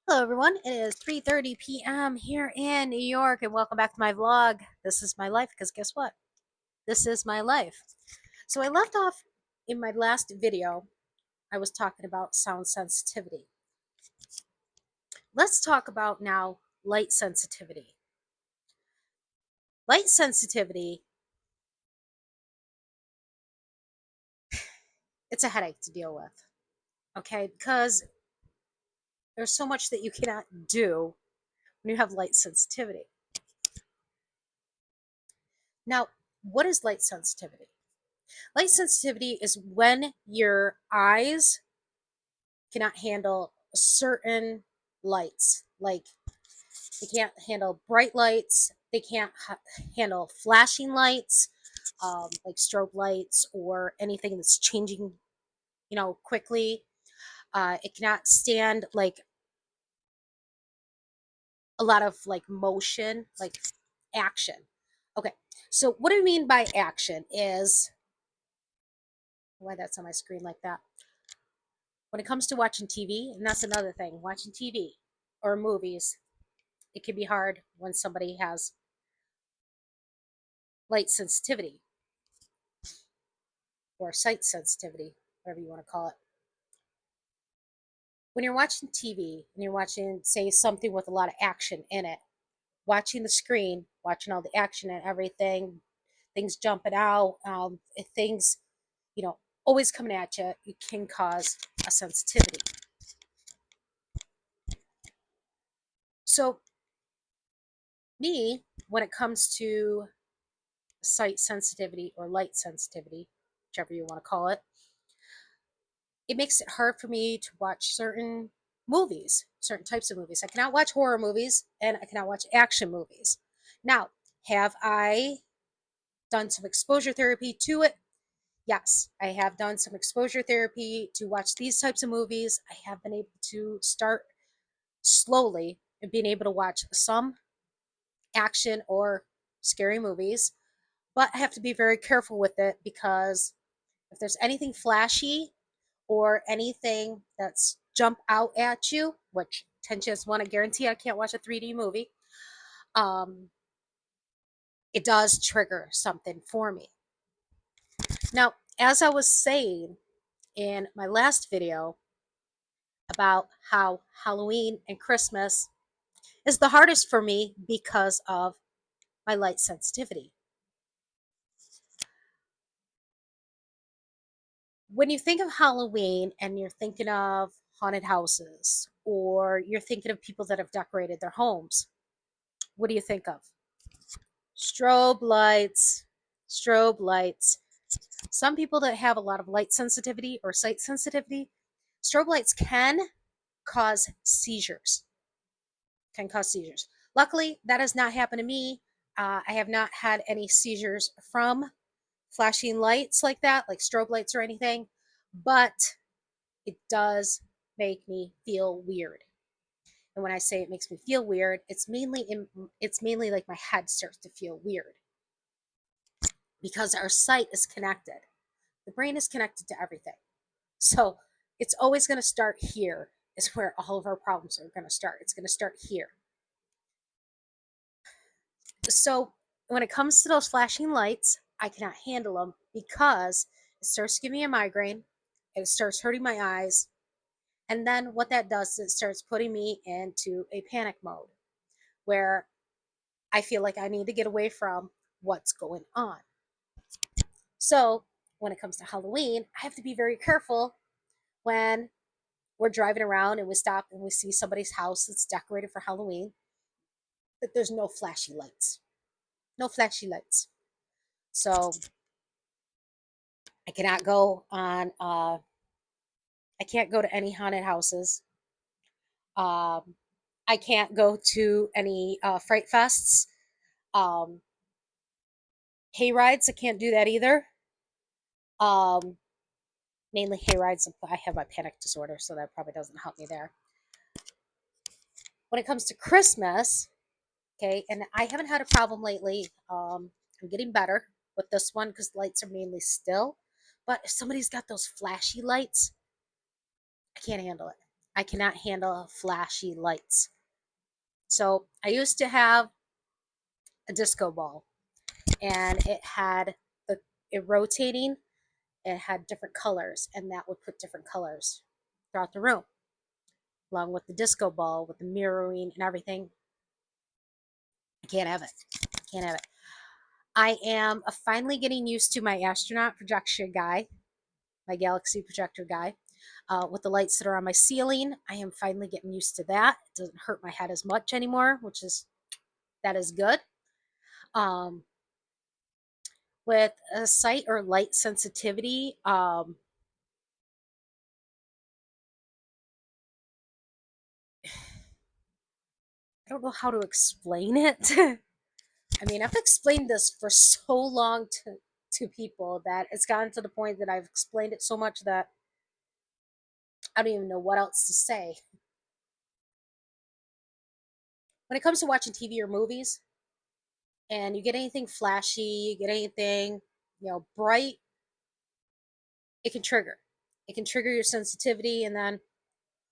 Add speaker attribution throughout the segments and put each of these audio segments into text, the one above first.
Speaker 1: Hello everyone, it is 3:30 p.m. here in New York and welcome back to my vlog. This is my life because guess what? This is my life. So I left off in my last video, I was talking about sound sensitivity. Let's talk about now light sensitivity. Light sensitivity, it's a headache to deal with, okay? Because there's so much that you cannot do when you have light sensitivity. Now, what is light sensitivity? Light sensitivity is when your eyes cannot handle certain lights. Like they can't handle bright lights, they can't handle flashing lights, like strobe lights or anything that's changing, quickly. It cannot stand like a lot of like motion, like action. Okay, so what I mean by action is why that's on my screen like that. When it comes to watching TV, and that's another thing, watching TV or movies, it can be hard when somebody has light sensitivity or sight sensitivity, whatever you want to call it. When you're watching TV and you're watching, say, something with a lot of action in it, watching the screen, watching all the action and everything, things jumping out, things, you know, always coming at you, it can cause a sensitivity. So, me, when it comes to sight sensitivity or light sensitivity, whichever you want to call it, it makes it hard for me to watch certain movies, certain types of movies. I cannot watch horror movies and I cannot watch action movies. Now, have I done some exposure therapy to it? Yes, I have done some exposure therapy to watch these types of movies. I have been able to start slowly and being able to watch some action or scary movies, but I have to be very careful with it because if there's anything flashy or anything that's jump out at you, which 10 chances one, I guarantee I can't watch a 3D movie, um, it does trigger something for me. Now, as I was saying in my last video about how Halloween and Christmas is the hardest for me because of my light sensitivity. When you think of Halloween and you're thinking of haunted houses or you're thinking of people that have decorated their homes, what do you think of? Strobe lights, strobe lights. Some people that have a lot of light sensitivity or sight sensitivity, strobe lights can cause seizures. Can cause seizures. Luckily, that has not happened to me. I have not had any seizures from flashing lights like that, like strobe lights or anything, but it does make me feel weird. And when I say it makes me feel weird, it's mainly like my head starts to feel weird because our sight is connected. The brain is connected to everything. So it's always going to start here, is where all of our problems are going to start. It's going to start here. So when it comes to those flashing lights, I cannot handle them because it starts giving me a migraine, it starts hurting my eyes. And then what that does is it starts putting me into a panic mode where I feel like I need to get away from what's going on. So when it comes to Halloween, I have to be very careful when we're driving around and we stop and we see somebody's house that's decorated for Halloween, that there's no flashy lights. No flashy lights. So I cannot go on, I can't go to any haunted houses. Um, I can't go to any fright fests. Um, hay rides, I can't do that either. Um, Mainly hay rides. I have my panic disorder, so that probably doesn't help me there. When it comes to Christmas, okay, and I haven't had a problem lately. I'm getting better with this one because lights are mainly still. But if somebody's got those flashy lights, I can't handle it. I cannot handle flashy lights. So I used to have a disco ball, and it had the it rotating. It had different colors, and that would put different colors throughout the room, along with the disco ball, with the mirroring and everything. I can't have it. Can't have it. I am finally getting used to my astronaut projection guy, my galaxy projector guy, with the lights that are on my ceiling. I am finally getting used to that. It doesn't hurt my head as much anymore, which is that is good. Um, with a sight or light sensitivity, I don't know how to explain it. I mean, I've explained this for so long to people that it's gotten to the point that I've explained it so much that I don't even know what else to say. When it comes to watching TV or movies, and you get anything flashy, you get anything, bright, it can trigger. It can trigger your sensitivity, and then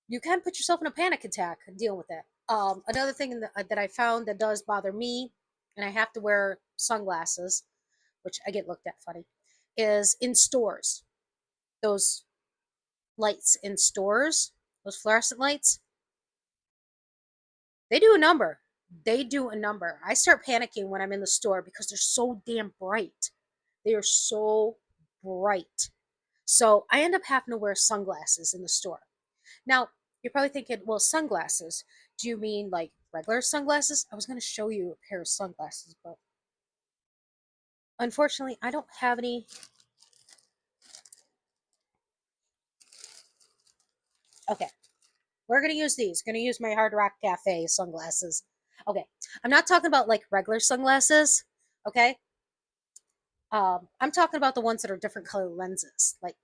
Speaker 1: you can put yourself in a panic attack dealing with it. Another thing that I found that does bother me, and I have to wear sunglasses, which I get looked at funny, is in stores. Those lights in stores, those fluorescent lights, they do a number. They do a number. I start panicking when I'm in the store because they're so damn bright. They are so bright. So I end up having to wear sunglasses in the store. Now, you're probably thinking, well, sunglasses. Do you mean like regular sunglasses? I was going to show you a pair of sunglasses, but unfortunately, I don't have any. Okay, we're going to use these. Going to use my Hard Rock Cafe sunglasses. Okay, I'm not talking about like regular sunglasses. Okay, I'm talking about the ones that are different color lenses, like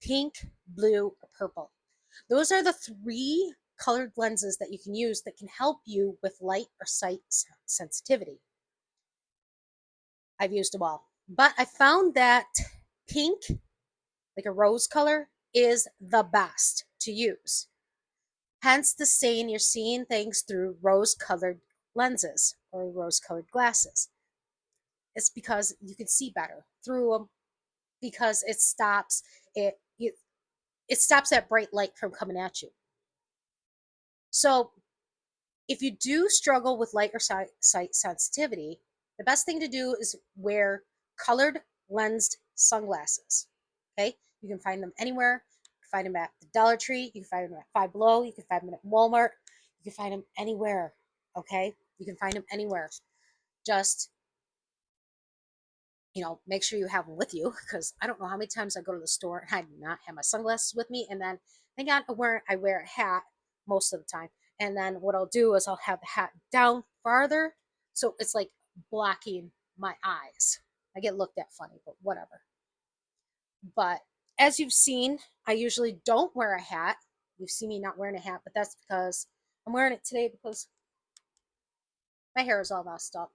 Speaker 1: pink, blue, or purple. Those are the three colored lenses that you can use that can help you with light or sight sensitivity. I've used them all. But I found that pink, like a rose color, is the best to use. Hence the saying you're seeing things through rose colored lenses or rose colored glasses. It's because you can see better through them because it it stops that bright light from coming at you. So if you do struggle with light or sight sensitivity, the best thing to do is wear colored lensed sunglasses. Okay, you can find them anywhere. You can find them at the Dollar Tree. You can find them at Five Below. You can find them at Walmart. You can find them anywhere. Okay, you can find them anywhere. Just make sure you have them with you because I don't know how many times I go to the store and I do not have my sunglasses with me, and then thank God I wear a hat most of the time. And then what I'll do is I'll have the hat down farther so it's like blocking my eyes. I get looked at funny, but whatever. But as you've seen, I usually don't wear a hat. You've seen me not wearing a hat, but that's because I'm wearing it today because my hair is all messed up.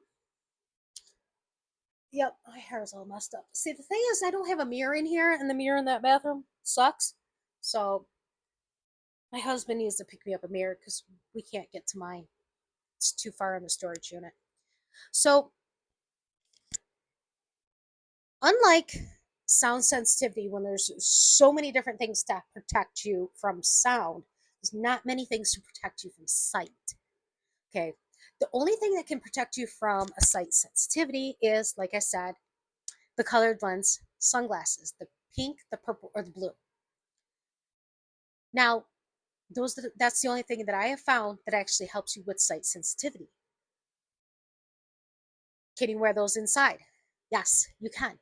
Speaker 1: Yep, my hair is all messed up. See, the thing is, I don't have a mirror in here, and the mirror in that bathroom sucks. So my husband needs to pick me up a mirror because we can't get to mine. It's too far in the storage unit. So, unlike sound sensitivity, when there's so many different things to protect you from sound, there's not many things to protect you from sight. Okay. The only thing that can protect you from a sight sensitivity is, like I said, the colored lens sunglasses, the pink, the purple, or the blue. Now, that's the only thing that I have found that actually helps you with sight sensitivity. Can you wear those inside? Yes, you can.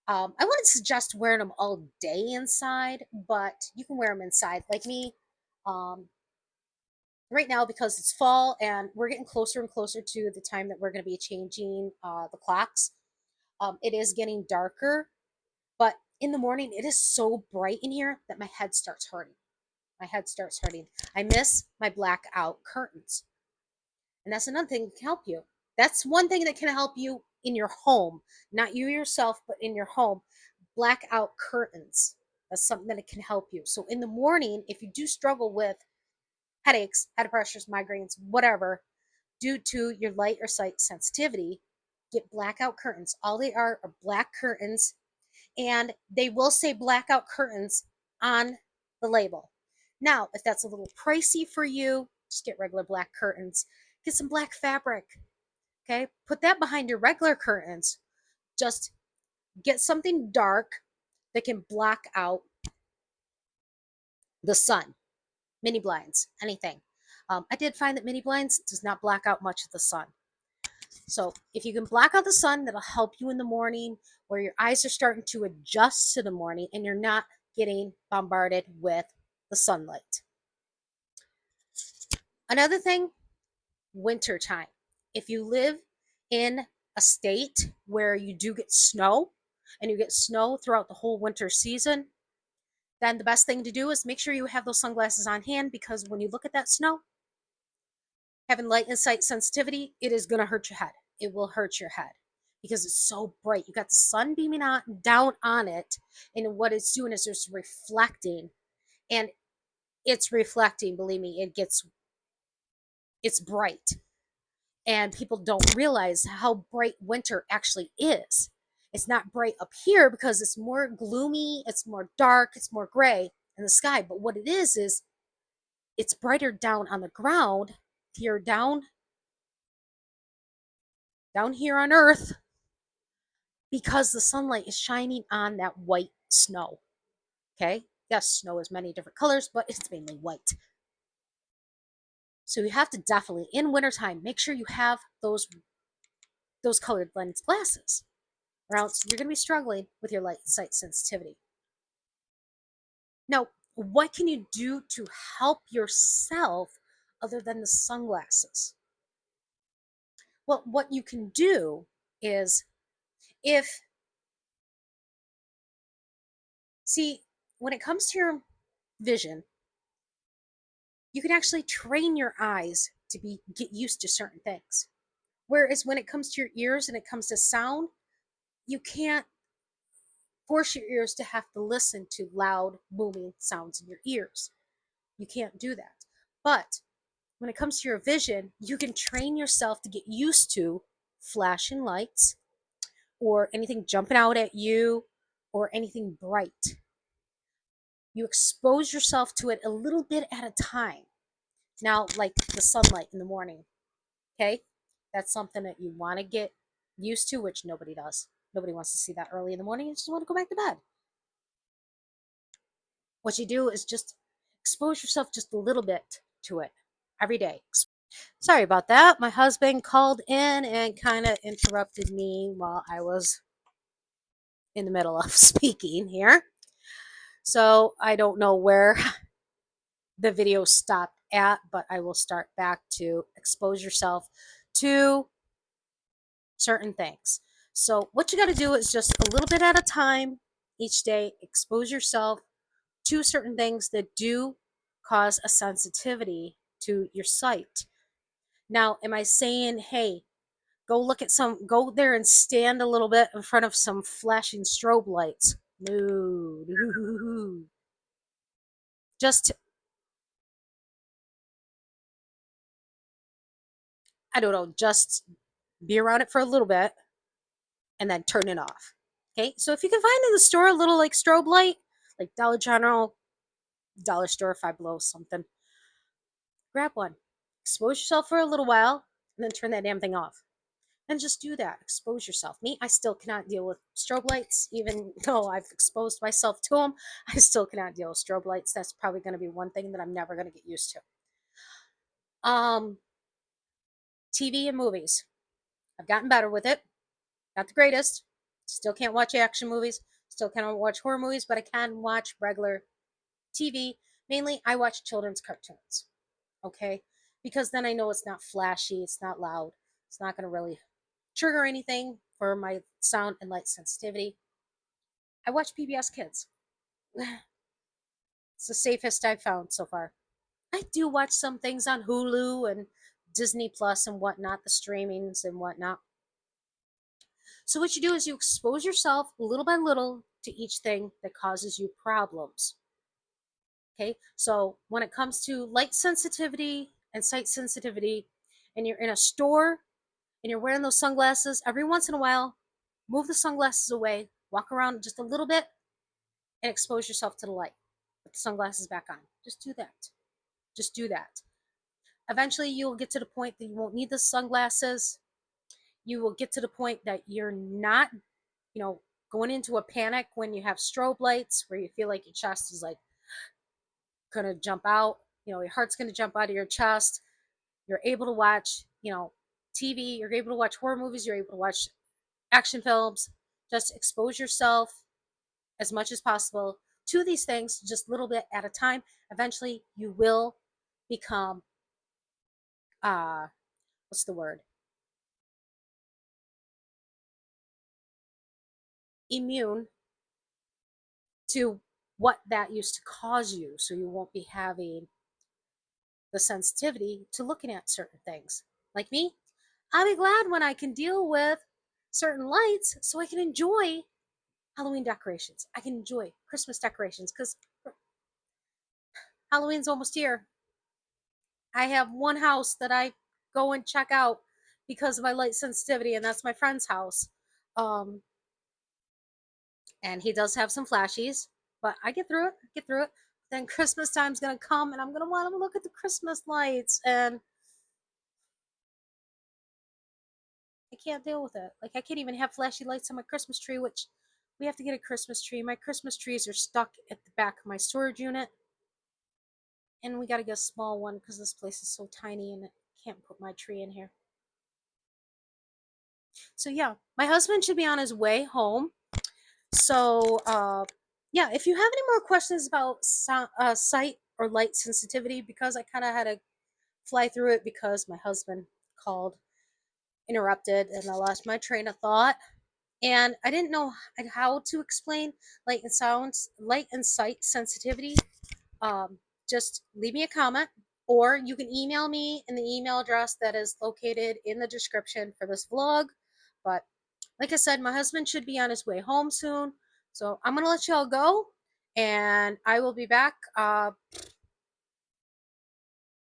Speaker 1: I wouldn't suggest wearing them all day inside, but you can wear them inside. Like me, um, right now because it's fall and we're getting closer and closer to the time that we're going to be changing the clocks. It is getting darker, but in the morning it is so bright in here that my head starts hurting. My head starts hurting. I miss my blackout curtains. And that's another thing that can help you. That's one thing that can help you in your home, not you yourself, but in your home. Blackout curtains. That's something that it can help you. So in the morning, if you do struggle with headaches, head pressures, migraines, whatever, due to your light or sight sensitivity, get blackout curtains. All they are black curtains, and they will say blackout curtains on the label. Now, if that's a little pricey for you, just get regular black curtains. Get some black fabric, okay? Put that behind your regular curtains. Just get something dark that can block out the sun. Mini blinds, anything. I did find that mini blinds does not block out much of the sun. So if you can block out the sun, that'll help you in the morning where your eyes are starting to adjust to the morning and you're not getting bombarded with the sunlight. Another thing, winter time. If you live in a state where you do get snow and you get snow throughout the whole winter season, then the best thing to do is make sure you have those sunglasses on hand, because when you look at that snow, having light and sight sensitivity, it is going to hurt your head. It will hurt your head because it's so bright. You got the sun beaming on down on it, and what it's doing is it's reflecting, and it's reflecting. Believe me, it's bright, and people don't realize how bright winter actually is. It's not bright up here because it's more gloomy, it's more dark, it's more gray in the sky. But what it is it's brighter down on the ground. Here down here on Earth, because the sunlight is shining on that white snow. Okay? Yes, snow is many different colors, but it's mainly white. So you have to definitely, in wintertime, make sure you have those colored lens glasses, or else you're going to be struggling with your light sight sensitivity. Now, what can you do to help yourself other than the sunglasses? Well, what you can do is, when it comes to your vision, you can actually train your eyes to get used to certain things. Whereas when it comes to your ears and it comes to sound, you can't force your ears to have to listen to loud, booming sounds in your ears. You can't do that. But when it comes to your vision, you can train yourself to get used to flashing lights or anything jumping out at you or anything bright. You expose yourself to it a little bit at a time. Now, like the sunlight in the morning, okay? That's something that you want to get used to, which nobody does. Nobody wants to see that early in the morning. You just want to go back to bed. What you do is just expose yourself just a little bit to it every day. Sorry about that. My husband called in and kind of interrupted me while I was in the middle of speaking here. So I don't know where the video stopped at, but I will start back to expose yourself to certain things. So what you got to do is just a little bit at a time each day, expose yourself to certain things that do cause a sensitivity to your sight. Now, am I saying, hey, go there and stand a little bit in front of some flashing strobe lights? No. Just, I don't know, just be around it for a little bit and then turn it off. Okay, so if you can find in the store a little like strobe light, like Dollar General, Dollar Store, Five Below, something, grab one. Expose yourself for a little while and then turn that damn thing off. And just do that. Expose yourself. Me, I still cannot deal with strobe lights, even though I've exposed myself to them. I still cannot deal with strobe lights. That's probably going to be one thing that I'm never going to get used to. TV and movies. I've gotten better with it. Not the greatest. Still can't watch action movies. Still can't watch horror movies, but I can watch regular TV. Mainly, I watch children's cartoons. Okay? Because then I know it's not flashy, it's not loud, it's not going to really trigger anything for my sound and light sensitivity. I watch PBS Kids. It's the safest I've found so far. I do watch some things on Hulu and Disney Plus and whatnot, the streamings and whatnot. So what you do is you expose yourself little by little to each thing that causes you problems. Okay, so when it comes to light sensitivity and sight sensitivity, and you're in a store and you're wearing those sunglasses, every once in a while, move the sunglasses away, walk around just a little bit, and expose yourself to the light. Put the sunglasses back on. Just do that. Just do that. Eventually, you'll get to the point that you won't need the sunglasses. You will get to the point that you're not, you know, going into a panic when you have strobe lights where you feel like your chest is like gonna jump out. Your heart's gonna jump out of your chest. You're able to watch, TV. You're able to watch horror movies. You're able to watch action films. Just expose yourself as much as possible to these things, just a little bit at a time. Eventually, you will become, what's the word? Immune to what that used to cause you. So you won't be having the sensitivity to looking at certain things. Like me, I'll be glad when I can deal with certain lights so I can enjoy Halloween decorations. I can enjoy Christmas decorations because Halloween's almost here. I have one house that I go and check out because of my light sensitivity, and that's my friend's house. Um, and he does have some flashies, but I get through it. Get through it. Then Christmas time's gonna come, and I'm gonna want to look at the Christmas lights, and I can't deal with it. Like I can't even have flashy lights on my Christmas tree, which we have to get a Christmas tree. My Christmas trees are stuck at the back of my storage unit, and we got to get a small one because this place is so tiny and I can't put my tree in here. So yeah, my husband should be on his way home. So yeah, if you have any more questions about sight or light sensitivity, because I kind of had to fly through it because my husband called, interrupted, and I lost my train of thought. And I didn't know how to explain light and sight sensitivity. Um, just leave me a comment, or you can email me in the email address that is located in the description for this vlog. But like I said, my husband should be on his way home soon, so I'm gonna let y'all go, and I will be back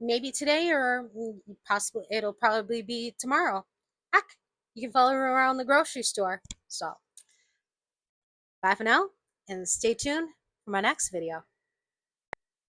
Speaker 1: maybe today or possibly it'll probably be tomorrow. Heck, you can follow me around the grocery store. So bye for now, and stay tuned for my next video.